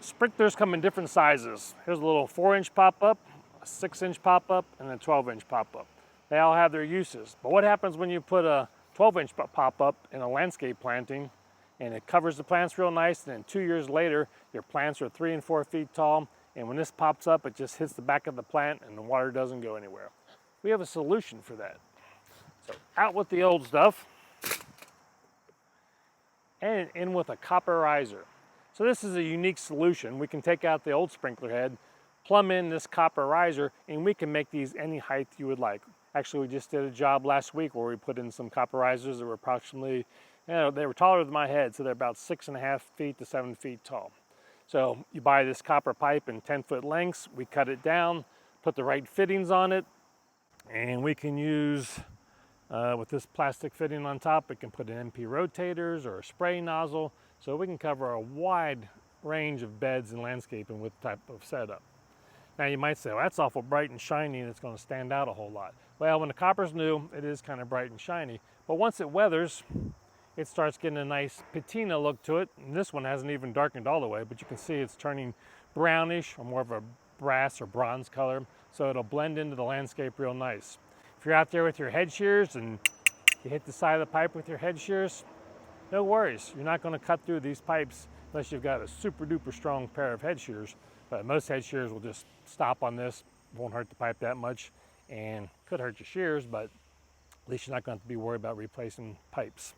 Sprinklers come in different sizes. Here's a little 4-inch pop-up, a 6-inch pop-up, and a 12-inch pop-up. They all have their uses. But what happens when you put a 12-inch pop-up in a landscape planting and it covers the plants real nice, and then 2 years later, your plants are 3 and 4 feet tall, and when this pops up, it just hits the back of the plant and the water doesn't go anywhere. We have a solution for that. So out with the old stuff and in with a copper riser. So this is a unique solution. We can take out the old sprinkler head, plumb in this copper riser, and we can make these any height you would like. Actually, we just did a job last week where we put in some copper risers that were approximately, they were taller than my head, so they're about 6.5 feet to 7 feet tall. So you buy this copper pipe in 10-foot lengths, we cut it down, put the right fittings on it, and we can use, with this plastic fitting on top, we can put in MP rotators or a spray nozzle, so we can cover a wide range of beds and landscaping with type of setup. Now you might say, well, that's awful bright and shiny and it's going to stand out a whole lot. Well, when the copper's new, it is kind of bright and shiny, but once it weathers, it starts getting a nice patina look to it. And this one hasn't even darkened all the way, but you can see it's turning brownish or more of a brass or bronze color, so it'll blend into the landscape real nice. If you're out there with your head shears and you hit the side of the pipe with your head shears, no worries. You're not going to cut through these pipes unless you've got a super duper strong pair of head shears. But most head shears will just stop on this. Won't hurt the pipe that much, and could hurt your shears, but at least you're not going to have to be worried about replacing pipes.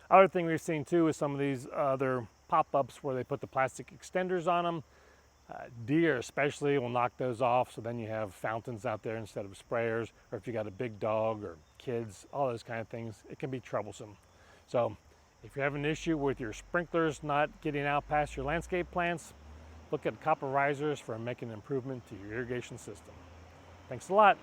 Other thing we've seen too is some of these other pop-ups where they put the plastic extenders on them. Deer especially will knock those off, so then you have fountains out there instead of sprayers, or if you got a big dog or kids, all those kind of things, it can be troublesome. So if you have an issue with your sprinklers not getting out past your landscape plants, look at copper risers for making an improvement to your irrigation system. Thanks a lot.